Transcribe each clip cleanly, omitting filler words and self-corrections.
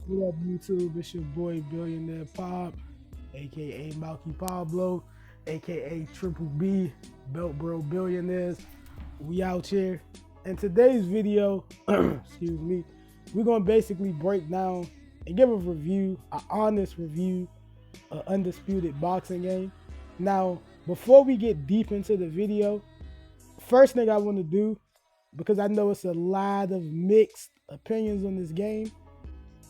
What up, YouTube? It's your boy Billionaire Pop, aka Malky Pablo, aka Triple B, Belt Bro Billionaires. We out here. In today's video, excuse me, we're gonna basically break down and give a review, an honest review, of Undisputed boxing game. Now, before we get deep into the video, first thing I want to do, because I know it's a lot of mixed opinions on this game,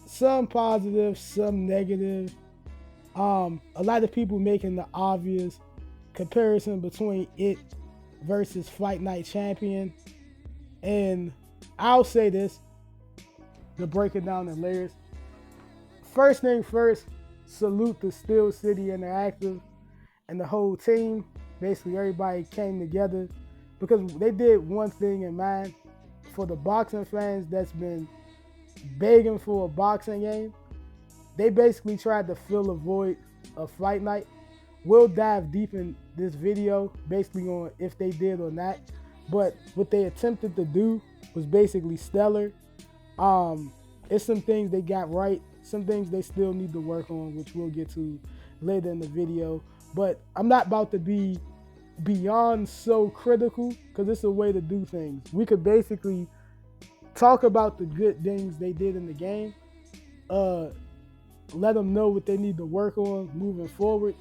some positive, some negative. A lot of people making the obvious comparison between it versus Fight Night Champion. And I'll say this to break it down in layers. First thing first, salute the Steel City Interactive and the whole team. Basically, everybody came together because they did one thing in mind for the boxing fans that's been begging for a boxing game. They basically tried to fill a void of Fight Night. We'll dive deep in this video basically on if they did or not. But what they attempted to do was basically stellar. It's some things they got right, some things they still need to work on, which we'll get to later in the video. But I'm not about to be beyond so critical because it's a way to do things. We could basically talk about the good things they did in the game, let them know what they need to work on moving forward.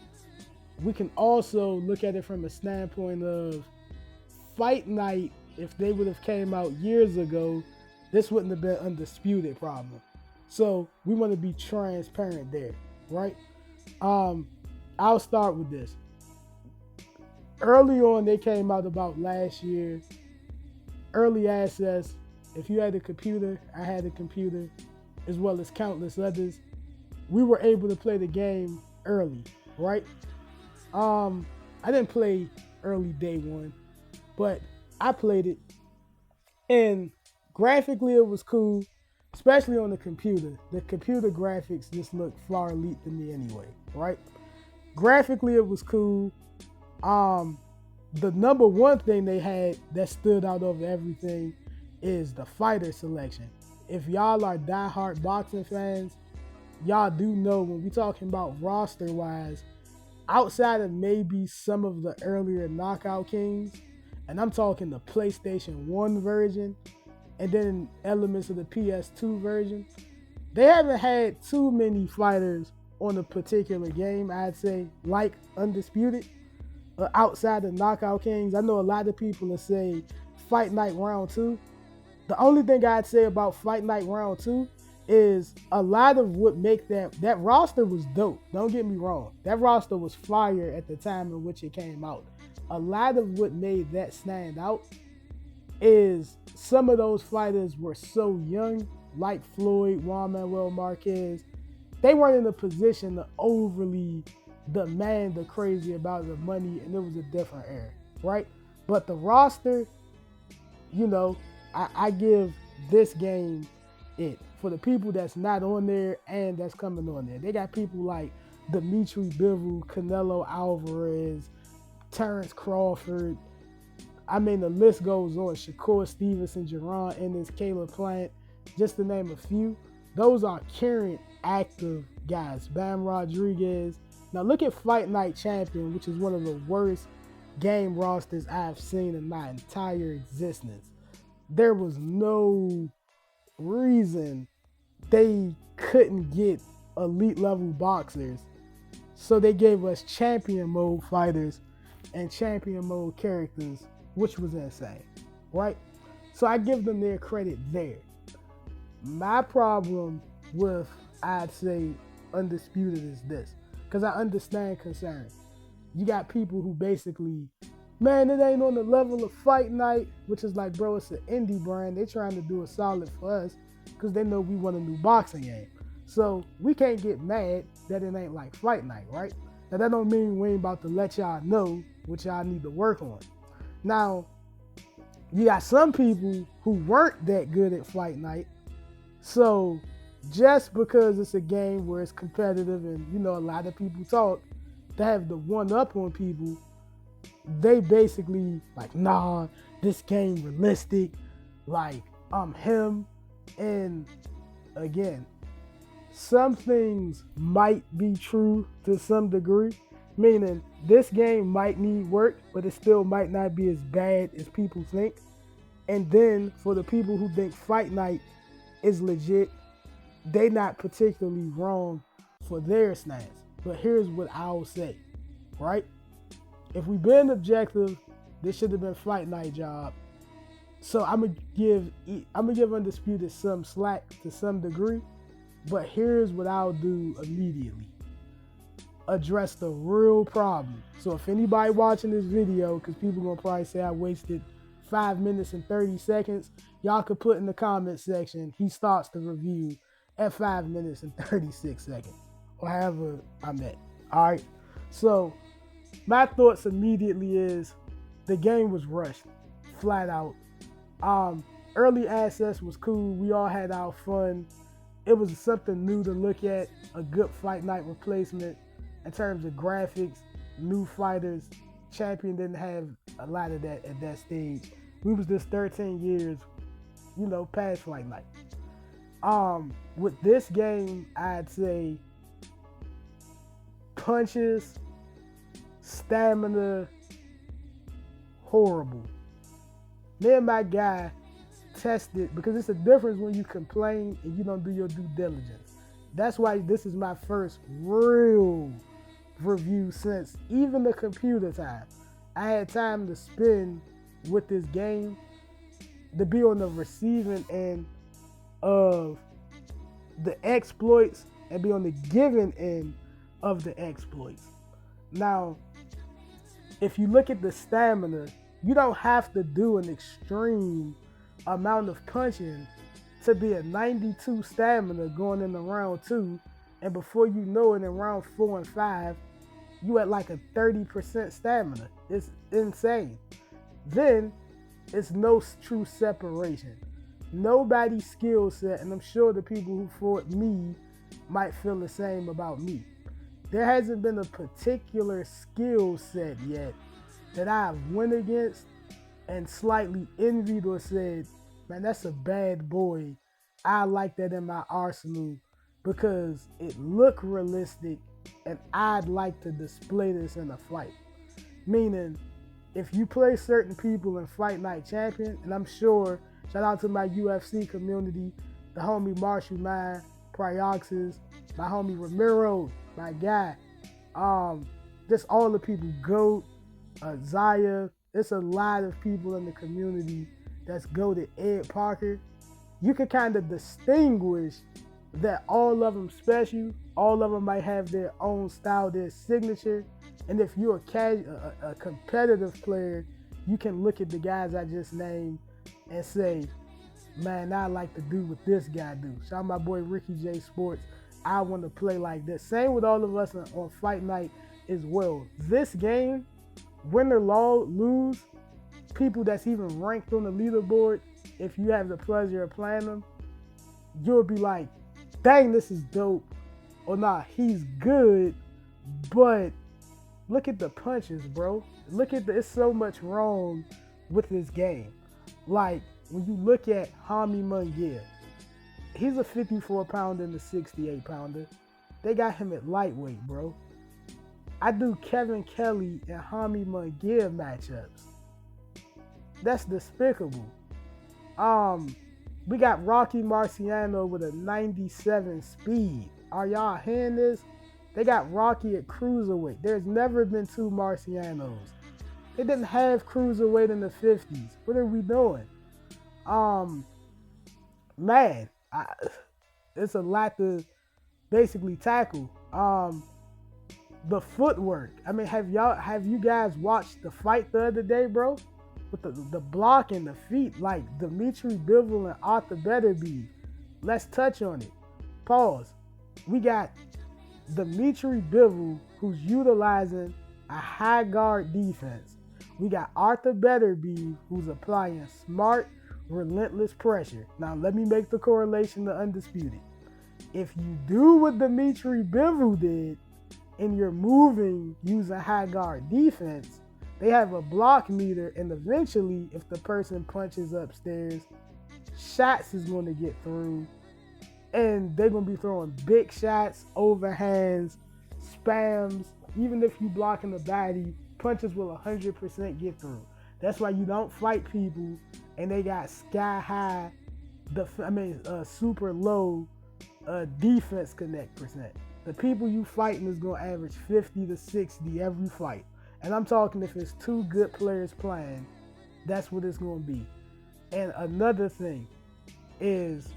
We can also look at it from a standpoint of Fight Night. If they would have came out years ago, this wouldn't have been Undisputed problem. So we want to be transparent there, right? I'll start with this. Early on, they came out about last year, early access. If you had a computer, I had a computer, as well as countless others. We were able to play the game early, right? I didn't play early day one, but I played it, and graphically it was cool, especially on the computer. The computer graphics just looked far elite to me anyway, right? Graphically it was cool. The number one thing they had that stood out over everything is the fighter selection. If y'all are diehard boxing fans, y'all do know when we talking about roster wise, outside of maybe some of the earlier Knockout Kings, and I'm talking the PlayStation 1 version, and then elements of the PS2 version, they haven't had too many fighters on a particular game, I'd say, like Undisputed, outside of Knockout Kings. I know a lot of people will say Fight Night Round 2. The only thing I'd say about Fight Night Round 2 is a lot of what make that roster was dope. Don't get me wrong. That roster was fire at the time in which it came out. A lot of what made that stand out is some of those fighters were so young, like Floyd, Juan Manuel Marquez. They weren't in a position to overly demand the crazy about the money, and it was a different era, right? But the roster, you know, I give this game it. For the people that's not on there and that's coming on there, they got people like Dimitri Bivol, Canelo Alvarez, Terrence Crawford. I mean, the list goes on. Shakur Stevenson, Jerron Ennis, Caleb Plant, just to name a few. Those are current active guys. Bam Rodriguez. Now look at Fight Night Champion, which is one of the worst game rosters I've seen in my entire existence. There was no reason they couldn't get elite level boxers. So they gave us champion mode fighters and champion mode characters, which was insane, right? So I give them their credit there. My problem with, I'd say, Undisputed is this, because I understand concern. You got people who basically, man, it ain't on the level of Fight Night, which is like, bro, it's an indie brand. They trying to do a solid for us because they know we want a new boxing game. So we can't get mad that it ain't like Fight Night, right? Now that don't mean we ain't about to let y'all know what y'all need to work on. Now, you got some people who weren't that good at Fight Night. So just because it's a game where it's competitive and, you know, a lot of people talk, to have the one up on people, they basically like, nah, this game realistic, like I'm him. And again, some things might be true to some degree, meaning this game might need work, but it still might not be as bad as people think. And then for the people who think Fight Night is legit, they not particularly wrong for their stance. But here's what I'll say, right? If we been objective, this should have been Fight Night job. So I'm gonna give Undisputed some slack to some degree. But here's what I'll do immediately. Address the real problem. So if anybody watching this video, because people gonna probably say I wasted 5 minutes and 30 seconds, y'all could put in the comment section, he starts the review at 5 minutes and 36 seconds, or however I'm at. All right. So my thoughts immediately is the game was rushed, flat out. Early access was cool. We all had our fun. It was something new to look at, a good Fight Night replacement in terms of graphics, new fighters. Champion didn't have a lot of that at that stage. We was just 13 years, past Fight Night. With this game, I'd say punches, stamina, horrible. Me and my guy tested, because it's a difference when you complain and you don't do your due diligence. That's why this is my first real review since even the computer time. I had time to spend with this game, to be on the receiving end of the exploits and be on the giving end of the exploits. Now, if you look at the stamina, you don't have to do an extreme amount of punching to be a 92 stamina going into round 2, and before you know it, in round 4 and 5, you at like a 30% stamina. It's insane. Then it's no true separation. Nobody's skill set, and I'm sure the people who fought me might feel the same about me. There hasn't been a particular skill set yet that I've went against and slightly envied or said, man, that's a bad boy. I like that in my arsenal because it looked realistic and I'd like to display this in a fight. Meaning, if you play certain people in Fight Night Champion, and I'm sure, shout out to my UFC community, the homie Marshall Mine, Prioxis, my homie Ramiro, my guy, just all the people, GOAT, Zaya, it's a lot of people in the community that's goated. Ed Parker, you can kind of distinguish that all of them special, all of them might have their own style, their signature, and if you're a competitive player, you can look at the guys I just named and say, man, I like to do what this guy do. Shout out my boy Ricky J Sports, I want to play like this. Same with all of us on Fight Night as well. This game, win or lose, people that's even ranked on the leaderboard, if you have the pleasure of playing them, you'll be like, dang, this is dope. Or nah, he's good, but look at the punches, bro. It's so much wrong with this game. Like, when you look at Hami Munguia, he's a 54 pounder and a 68 pounder. They got him at lightweight, bro. I do Kevin Kelly and Hami Munguia matchups. That's despicable. We got Rocky Marciano with a 97 speed. Are y'all hearing this? They got Rocky at cruiserweight. There's never been two Marcianos. They didn't have cruiserweight in the 50s. What are we doing? Man, it's a lot to basically tackle. The footwork. I mean, have you guys watched the fight the other day, bro? With the block and the feet, like Dimitri Bivol and Arthur Betterby. Let's touch on it. Pause. We got Dimitri Bivol, who's utilizing a high guard defense. We got Arthur Betterby, who's applying smart, relentless pressure. Now, let me make the correlation to Undisputed. If you do what Dimitri Bivol did, and you're moving using high guard defense, they have a block meter, and eventually, if the person punches upstairs, shots is going to get through, And they're going to be throwing big shots, overhands, spams. Even if you blocking the body, punches will 100% get through. That's why you don't fight people and they got sky high, super low defense connect percent. The people you fighting is going to average 50 to 60 every fight. And I'm talking if it's two good players playing, that's what it's going to be. And another thing is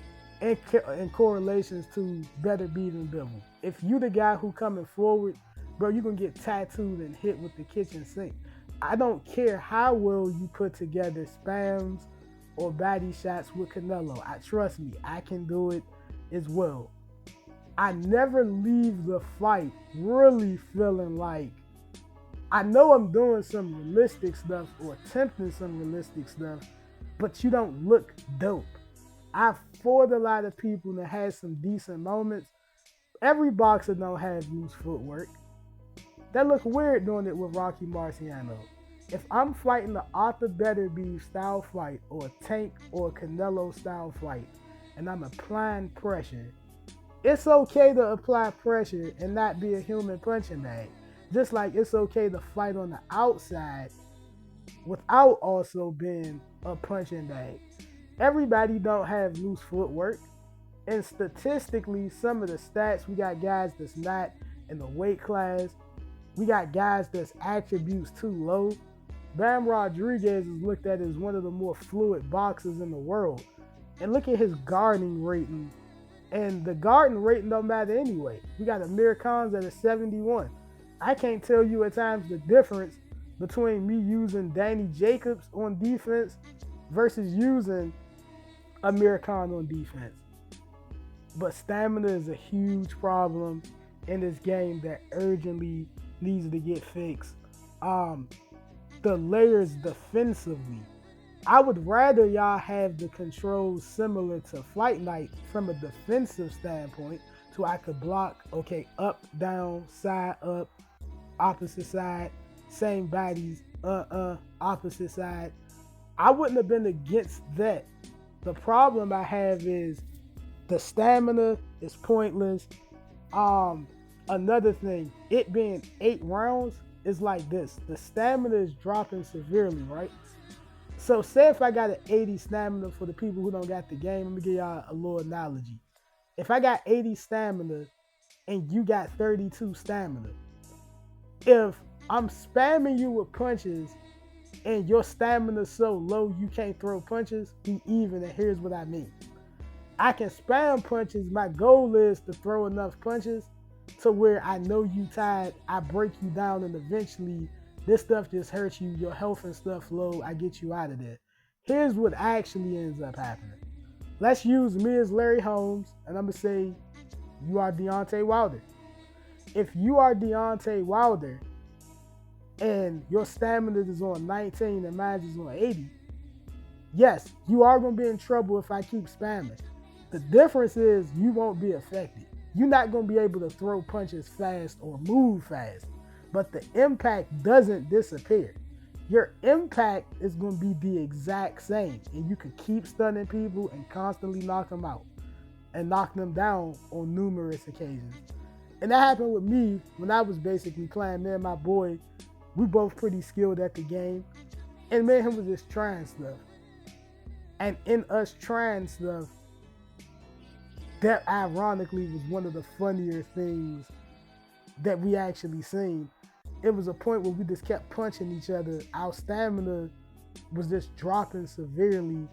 in correlations to better beating devil. If you the guy who coming forward, bro, you're going to get tattooed and hit with the kitchen sink. I don't care how well you put together spams or body shots with Canelo. Trust me, I can do it as well. I never leave the fight really feeling like I know I'm doing some realistic stuff or attempting some realistic stuff, but you don't look dope. I've fought a lot of people that had some decent moments. Every boxer don't have loose footwork. That look weird doing it with Rocky Marciano. If I'm fighting the Arthur Beterbiev style fight or a Tank or a Canelo style fight and I'm applying pressure, it's okay to apply pressure and not be a human punching bag. Just like it's okay to fight on the outside without also being a punching bag. Everybody don't have loose footwork. And statistically, some of the stats, we got guys that's not in the weight class. We got guys that's attributes too low. Bam Rodriguez is looked at as one of the more fluid boxers in the world. And look at his guarding rating. And the guarding rating don't matter anyway. We got Amir Khan's at a 71. I can't tell you at times the difference between me using Danny Jacobs on defense versus using Amir Khan on defense. But stamina is a huge problem in this game that urgently needs to get fixed. The layers defensively. I would rather y'all have the controls similar to Fight Night from a defensive standpoint, so I could block, okay, up, down, side, up, opposite side, same bodies, opposite side. I wouldn't have been against that. The problem I have is the stamina is pointless. Another thing, it being 8 rounds is like this. The stamina is dropping severely, right? So say if I got an 80 stamina for the people who don't got the game, let me give y'all a little analogy. If I got 80 stamina and you got 32 stamina, if I'm spamming you with punches and your stamina is so low you can't throw punches, be even, and here's what I mean. I can spam punches. My goal is to throw enough punches to where I know you tired, I break you down, and eventually this stuff just hurts you, your health and stuff low, I get you out of there. Here's what actually ends up happening. Let's use me as Larry Holmes, and I'm going to say you are Deontay Wilder. If you are Deontay Wilder and your stamina is on 19 and mine is on 80, yes, you are going to be in trouble if I keep spamming. The difference is you won't be affected. You're not going to be able to throw punches fast or move fast, but the impact doesn't disappear. Your impact is going to be the exact same, and you can keep stunning people and constantly knock them out and knock them down on numerous occasions. And that happened with me when I was basically playing. Me and my boy, we both pretty skilled at the game, and me and him was just trying stuff. And in us trying stuff, that ironically was one of the funnier things that we actually seen. It was a point where we just kept punching each other. Our stamina was just dropping severely.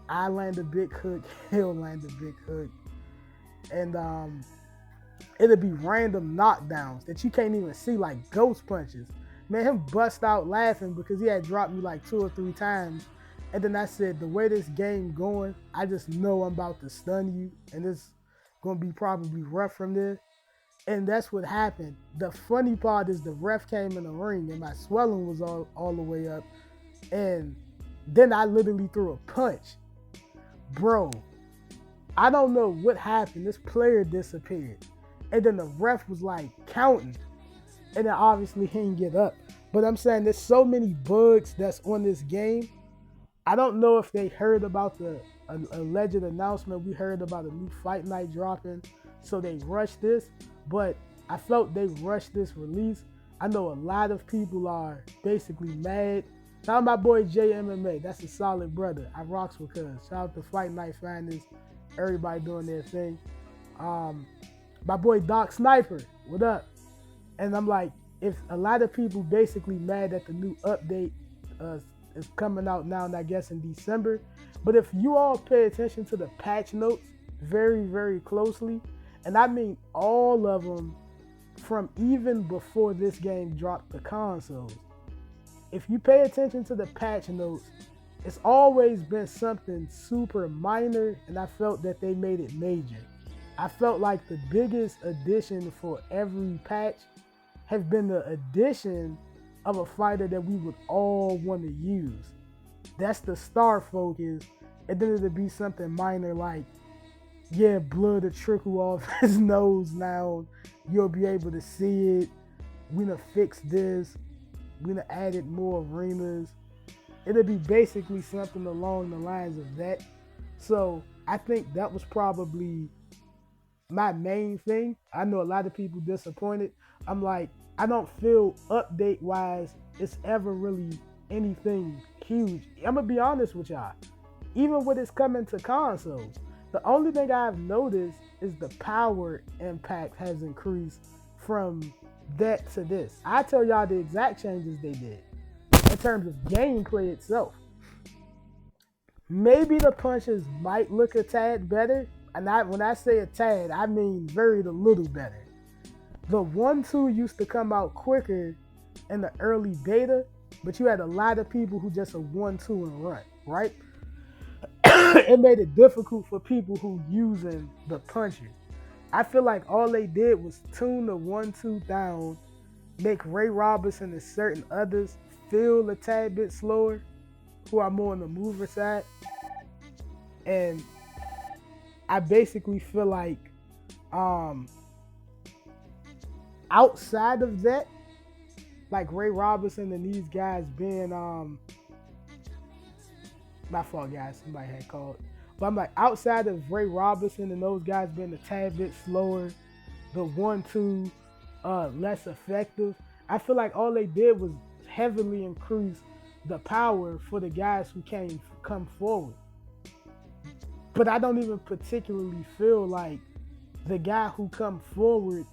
I land a big hook, he'll land a big hook. And it'll be random knockdowns that you can't even see, like ghost punches. Man, him bust out laughing because he had dropped me like 2 or 3 times. And then I said, the way this game going, I just know I'm about to stun you, and it's going to be probably rough from there. And that's what happened. The funny part is the ref came in the ring, and my swelling was all the way up. And then I literally threw a punch. Bro, I don't know what happened. This player disappeared. And then the ref was like counting. And then obviously he didn't get up. But I'm saying there's so many bugs that's on this game. I don't know if they heard about the alleged announcement. We heard about a new fight night dropping, so they rushed this. But I felt they rushed this release. I know a lot of people are basically mad. Shout out my boy JMMA. That's a solid brother. I rocks with cuz. Shout out to Fight Night Finest. Everybody doing their thing. My boy Doc Sniper. What up? And I'm like, if a lot of people basically mad that the new update is coming out now, and I guess in December. But if you all pay attention to the patch notes very, very closely, and I mean all of them from even before this game dropped the consoles, if you pay attention to the patch notes, it's always been something super minor, and I felt that they made it major. I felt like the biggest addition for every patch has been the addition of a fighter that we would all want to use. That's the star focus, and then it'll be something minor like, yeah, blood will trickle off his nose now. You'll be able to see it. We done fixed this. We done added more arenas. It'll be basically something along the lines of that. So I think that was probably my main thing. I know a lot of people disappointed. I'm like, I don't feel update-wise it's ever really anything huge. I'm going to be honest with y'all. Even when it's coming to consoles, the only thing I've noticed is the power impact has increased from that to this. I tell y'all the exact changes they did in terms of gameplay itself. Maybe the punches might look a tad better. And when I say a tad, I mean very little better. The 1-2 used to come out quicker in the early beta, but you had a lot of people who just a 1-2 and run, right? It made it difficult for people who using the punches. I feel like all they did was tune the 1-2 down, make Ray Robinson and certain others feel a tad bit slower, who are more on the mover side. And I basically feel like outside of that, like Ray Robinson and these guys being my fault guys, somebody had called. But I'm like, outside of Ray Robinson and those guys being a tad bit slower, the 1-2 less effective, I feel like all they did was heavily increase the power for the guys who come forward. But I don't even particularly feel like the guy who come forward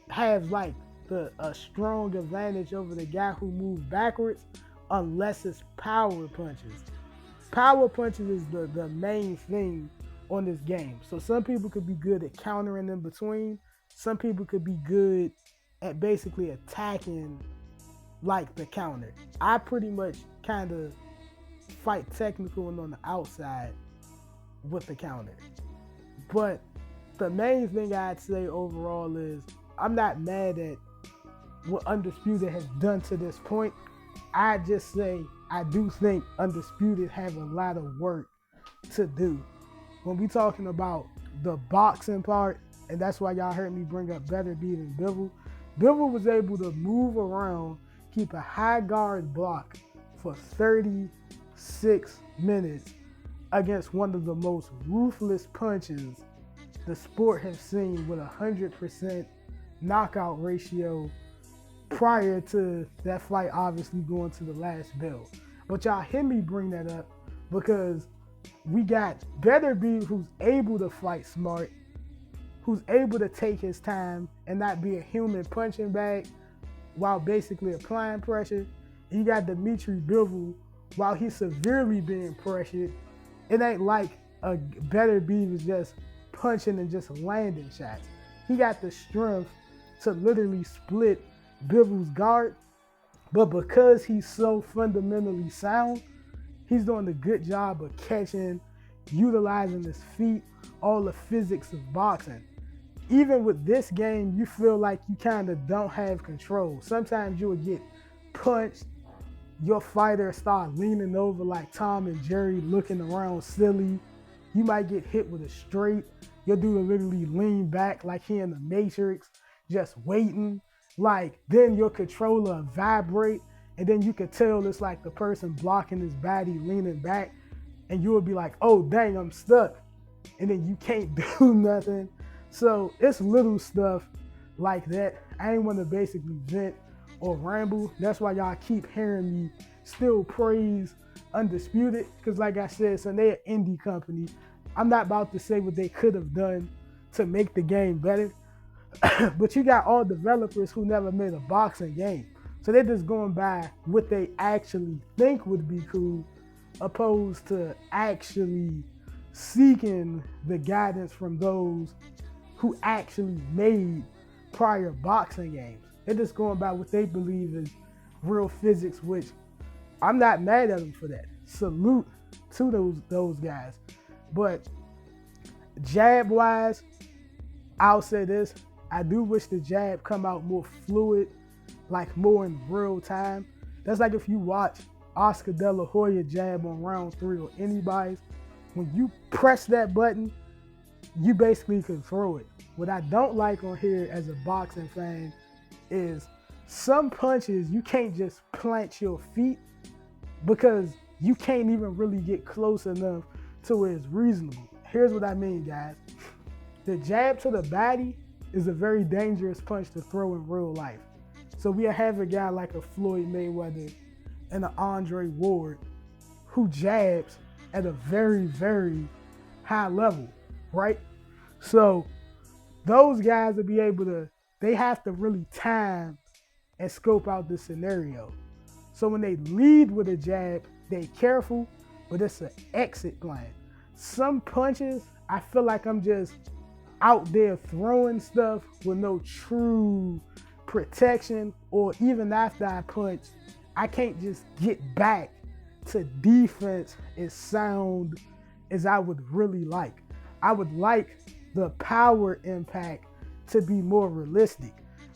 has like a strong advantage over the guy who moved backwards unless it's power punches. Power punches is the main thing on this game. So some people could be good at countering in between. Some people could be good at basically attacking like the counter. I pretty much kind of fight technical and on the outside with the counter. But the main thing I'd say overall is I'm not mad at what Undisputed has done to this point. I just say I do think Undisputed have a lot of work to do. When we talking about the boxing part, and that's why y'all heard me bring up Better Beat and Bivol. Bivol was able to move around, keep a high guard block for 36 minutes against one of the most ruthless punches the sport has seen, with 100% knockout ratio prior to that fight obviously going to the last bell. But y'all hear me bring that up because we got Better Beat, who's able to fight smart, who's able to take his time and not be a human punching bag while basically applying pressure. You got Dimitri Bivol, while he's severely being pressured, it ain't like a Better Beat was just punching and just landing shots. He got the strength to literally split Bivol's guard, but because he's so fundamentally sound, he's doing a good job of catching, utilizing his feet, all the physics of boxing. Even with this game, you feel like you kind of don't have control. Sometimes you will get punched, your fighter start leaning over like Tom and Jerry, looking around silly. You might get hit with a straight. Your dude will literally lean back like he in the Matrix, just waiting. Like, then your controller will vibrate, and then you could tell it's like the person blocking his body leaning back. and you will be like, oh dang, I'm stuck, and then you can't do nothing. So it's little stuff like that. I ain't want to basically vent or ramble. That's why y'all keep hearing me still praise Undisputed, because like I said, so they're an indie company. I'm not about to say what they could have done to make the game better, but you got all developers who never made a boxing game. So they're just going by what they actually think would be cool, opposed to actually seeking the guidance from those who actually made prior boxing games. They're just going by what they believe is real physics, which I'm not mad at them for that. Salute to those guys. But jab-wise, I'll say this. I do wish the jab come out more fluid, like more in real time. That's like if you watch Oscar De La Hoya jab on round 3 or anybody's. When you press that button, you basically can throw it. What I don't like on here as a boxing fan is some punches you can't just plant your feet, because you can't even really get close enough to where it's reasonable. Here's what I mean, guys. The jab to the body is a very dangerous punch to throw in real life. So we have a guy like a Floyd Mayweather and an Andre Ward who jabs at a very, very high level, right? So those guys will be able to, they have to really time and scope out the scenario. So when they lead with a jab, they careful, but it's an exit plan. Some punches, I feel like I'm just out there throwing stuff with no true protection, or even after I punch, I can't just get back to defense as sound as I would really like. I would like the power impact to be more realistic.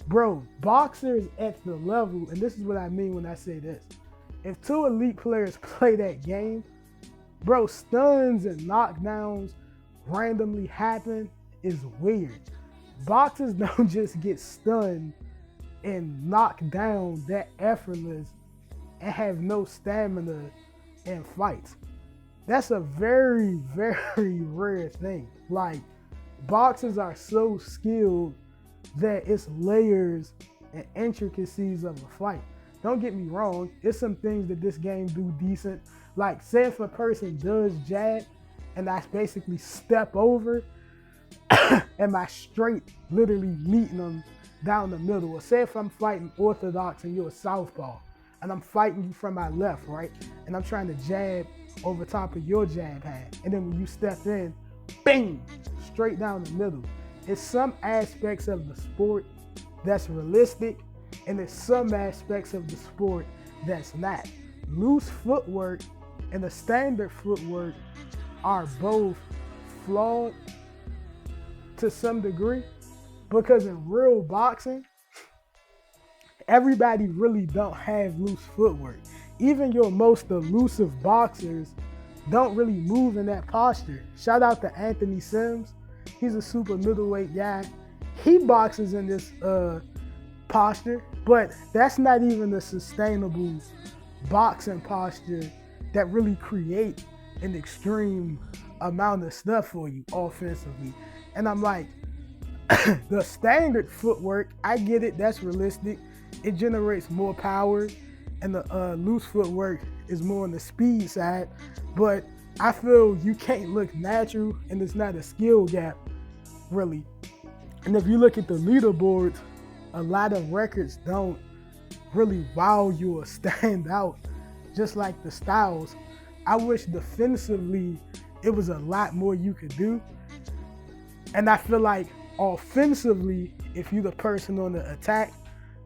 Bro, boxers at the level, and this is what I mean when I say this. If 2 elite players play that game, bro, stuns and knockdowns randomly happen is weird. Boxers don't just get stunned and knocked down that effortless and have no stamina in fights. That's a very, very rare thing. Like, boxers are so skilled that it's layers and intricacies of a fight. Don't get me wrong, it's some things that this game do decent. Like, say if a person does jab and I basically step over and my straight literally meeting them down the middle. Or say if I'm fighting orthodox and you're a southpaw and I'm fighting you from my left, right? And I'm trying to jab over top of your jab hand. And then when you step in, bang, straight down the middle. It's some aspects of the sport that's realistic, and there's some aspects of the sport that's not. Loose footwork and the standard footwork are both flawed to some degree, because in real boxing, everybody really don't have loose footwork. Even your most elusive boxers don't really move in that posture. Shout out to Anthony Sims. He's a super middleweight guy. He boxes in this posture, but that's not even a sustainable boxing posture that really create an extreme amount of stuff for you offensively. And I'm like, the standard footwork, I get it, that's realistic. It generates more power, and the loose footwork is more on the speed side. But I feel you can't look natural, and it's not a skill gap, really. And if you look at the leaderboards, a lot of records don't really wow you or stand out, just like the styles. I wish defensively it was a lot more you could do. And I feel like offensively, if you're the person on the attack,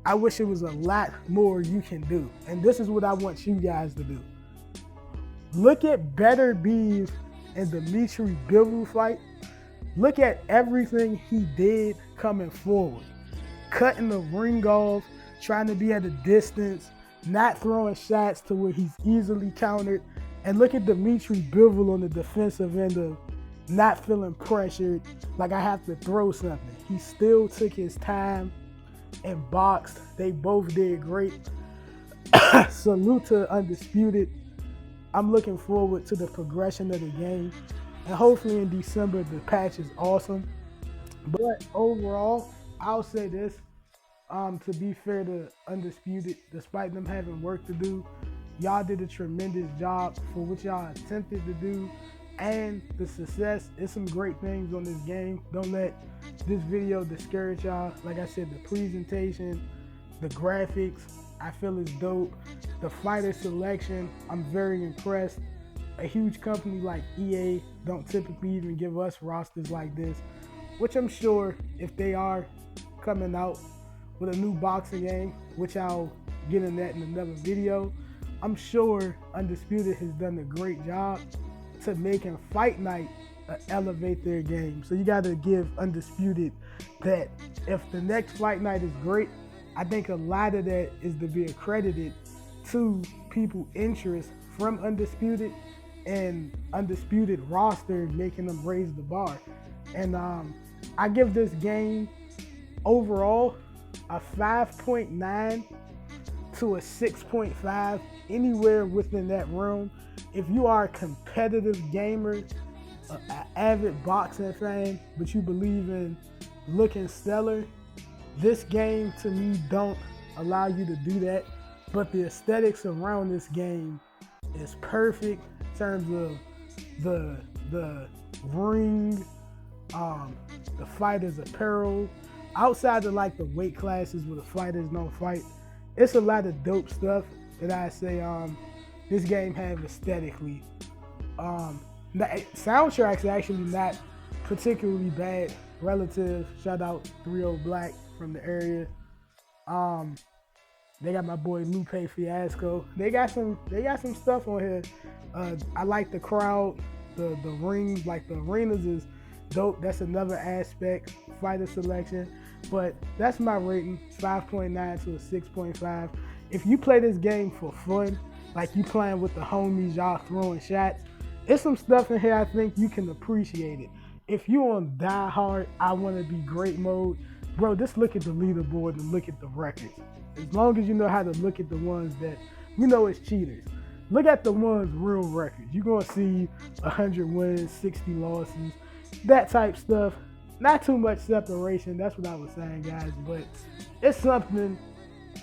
I wish it was a lot more you can do. And this is what I want you guys to do. Look at Better Beef and Dimitri Bivol fight. Look at everything he did coming forward. Cutting the ring off, trying to be at a distance, not throwing shots to where he's easily countered. And look at Dimitri Bivol on the defensive end of not feeling pressured, like I have to throw something. He still took his time and boxed. They both did great. Salute to Undisputed. I'm looking forward to the progression of the game. And hopefully in December, the patch is awesome. But overall, I'll say this. To be fair to Undisputed, despite them having work to do, y'all did a tremendous job for what y'all attempted to do and the success. It's some great things on this game. Don't let this video discourage y'all. Like I said, the presentation, the graphics, I feel is dope. The fighter selection, I'm very impressed. A huge company like EA don't typically even give us rosters like this, which I'm sure if they are coming out with a new boxing game, which I'll get in that in another video, I'm sure Undisputed has done a great job to making Fight Night elevate their game. So you got to give Undisputed that. If the next Fight Night is great, I think a lot of that is to be accredited to people's interest from Undisputed and Undisputed roster making them raise the bar. And I give this game overall a 5.9 to a 6.5, anywhere within that realm. If you are a competitive gamer, an avid boxing fan, but you believe in looking stellar, this game to me don't allow you to do that. But the aesthetics around this game is perfect in terms of the ring, the fighter's apparel. Outside of like the weight classes where the fighters don't fight, it's a lot of dope stuff that I say this game have aesthetically. The soundtrack's actually not particularly bad relative. Shout out 30 Black from the area. They got my boy Lupe Fiasco. They got some stuff on here. I like the crowd, the rings, like the arenas is dope. That's another aspect, fighter selection. But that's my rating, 5.9 to a 6.5. If you play this game for fun, like you playing with the homies, y'all throwing shots, it's some stuff in here I think you can appreciate it. If you on die hard, I want to be great mode, bro, just look at the leaderboard and look at the records. As long as you know how to look at the ones that you know is cheaters, look at the ones real records. You're going to see 100 wins, 60 losses, that type stuff. Not too much separation, that's what I was saying, guys, but it's something,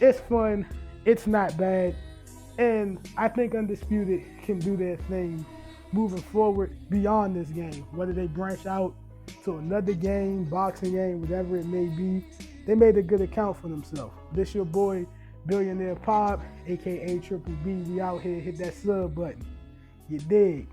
it's fun, it's not bad, and I think Undisputed can do their thing moving forward beyond this game. Whether they branch out to another game, boxing game, whatever it may be, they made a good account for themselves. This your boy, Billionaire Pop, aka Triple B. We out here, hit that sub button. You dig?